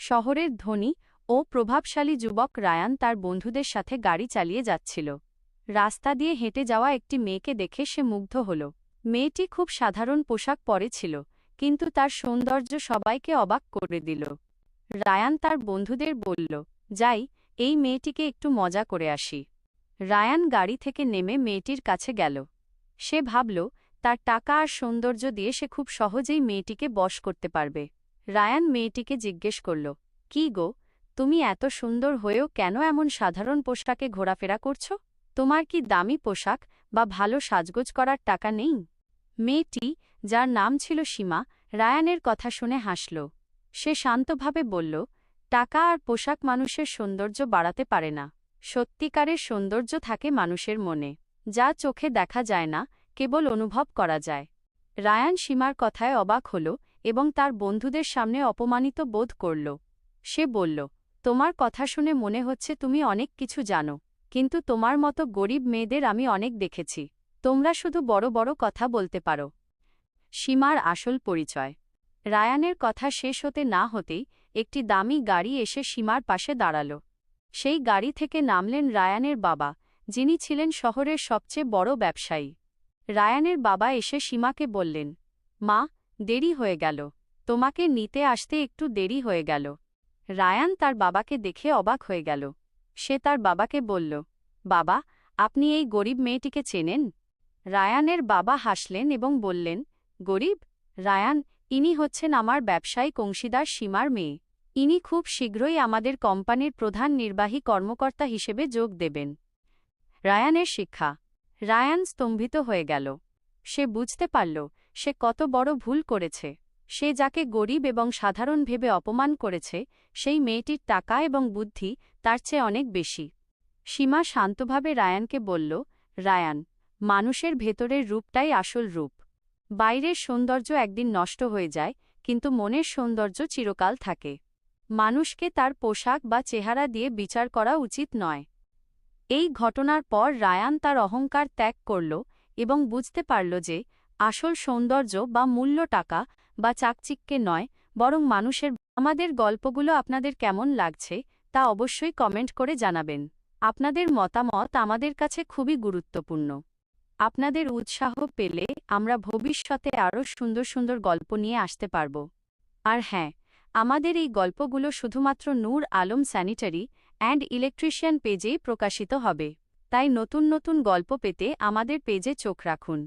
শহরের ধনী ও প্রভাবশালী যুবক রায়ান তার বন্ধুদের সাথে গাড়ি চালিয়ে যাচ্ছিল। রাস্তা দিয়ে হেঁটে যাওয়া একটি মেয়েকে দেখে সে মুগ্ধ হল। মেয়েটি খুব সাধারণ পোশাক পরেছিল, কিন্তু তার সৌন্দর্য সবাইকে অবাক করে দিল। রায়ান তার বন্ধুদের বলল, যাই, এই মেয়েটিকে একটু মজা করে আসি। রায়ান গাড়ি থেকে নেমে মেয়েটির কাছে গেল। সে ভাবল, তার টাকা আর সৌন্দর্য দিয়ে সে খুব সহজেই মেয়েটিকে বশ করতে পারবে। রায়ান মেয়েটিকে জিজ্ঞেস করল, কি গো, তুমি এত সুন্দর হয়েও কেন এমন সাধারণ পোশাকে ঘোরাফেরা করছ? তোমার কি দামি পোশাক বা ভালো সাজগোজ করার টাকা নেই? মেয়েটি, যার নাম ছিল সীমা, রায়ানের কথা শুনে হাসল। সে শান্তভাবে বলল, টাকা আর পোশাক মানুষের সৌন্দর্য বাড়াতে পারে না। সত্যিকারের সৌন্দর্য থাকে মানুষের মনে, যা চোখে দেখা যায় না, কেবল অনুভব করা যায়। রায়ান সীমার কথায় অবাক হল এবং তার বন্ধুদের সামনে অপমানিত বোধ করল। সে বলল, তোমার কথা শুনে মনে হচ্ছে তুমি অনেক কিছু জানো, কিন্তু তোমার মতো গরিব মেয়েদের আমি অনেক দেখেছি। তোমরা শুধু বড় বড় কথা বলতে পারো। সীমার আসল পরিচয়। রায়ানের কথা শেষ হতে না হতেই একটি দামি গাড়ি এসে সীমার পাশে দাঁড়াল। সেই গাড়ি থেকে নামলেন রায়ানের বাবা, যিনি ছিলেন শহরের সবচেয়ে বড় ব্যবসায়ী। রায়ানের বাবা এসে সীমাকে বললেন, মা, দেরি হয়ে গেল, তোমাকে নিতে আসতে একটু দেরি হয়ে গেল। রায়ান তার বাবাকে দেখে অবাক হয়ে গেল। সে তার বাবাকে বলল, বাবা, আপনি এই গরিব মেয়েটিকে চেনেন? রায়ানের বাবা হাসলেন এবং বললেন, গরিব? রায়ান, ইনি হচ্ছেন আমার ব্যবসায়িক অংশীদার সীমার মেয়ে। ইনি খুব শীঘ্রই আমাদের কোম্পানির প্রধান নির্বাহী কর্মকর্তা হিসেবে যোগ দেবেন। রায়ানের শিক্ষা। রায়ান স্তম্ভিত হয়ে গেল। সে বুঝতে পারল সে কত বড় ভুল করেছে। সে যাকে গরিব এবং সাধারণ ভেবে অপমান করেছে, সেই মেয়েটির টাকা এবং বুদ্ধি তার চেয়ে অনেক বেশি। সীমা শান্তভাবে রায়ানকে বলল, রায়ান, মানুষের ভেতরের রূপটাই আসল রূপ। বাইরের সৌন্দর্য একদিন নষ্ট হয়ে যায়, কিন্তু মনের সৌন্দর্য চিরকাল থাকে। মানুষকে তার পোশাক বা চেহারা দিয়ে বিচার করা উচিত নয়। এই ঘটনার পর রায়ান তার অহংকার ত্যাগ করল এবং বুঝতে পারল যে আসল সৌন্দর্য বা মূল্য টাকা বা চাকচিক্যে নয়, বরং মানুষের। আমাদের গল্পগুলো আপনাদের কেমন লাগছে তা অবশ্যই কমেন্ট করে জানাবেন। আপনাদের মতামত আমাদের কাছে খুবই গুরুত্বপূর্ণ। আপনাদের উৎসাহ পেলে আমরা ভবিষ্যতে আরও সুন্দর সুন্দর গল্প নিয়ে আসতে পারব। আর হ্যাঁ, আমাদের এই গল্পগুলো শুধুমাত্র নূর আলম স্যানিটারি অ্যান্ড ইলেকট্রিশিয়ান পেজেই প্রকাশিত হবে। তাই নতুন নতুন গল্প পেতে আমাদের পেজে চোখ রাখুন।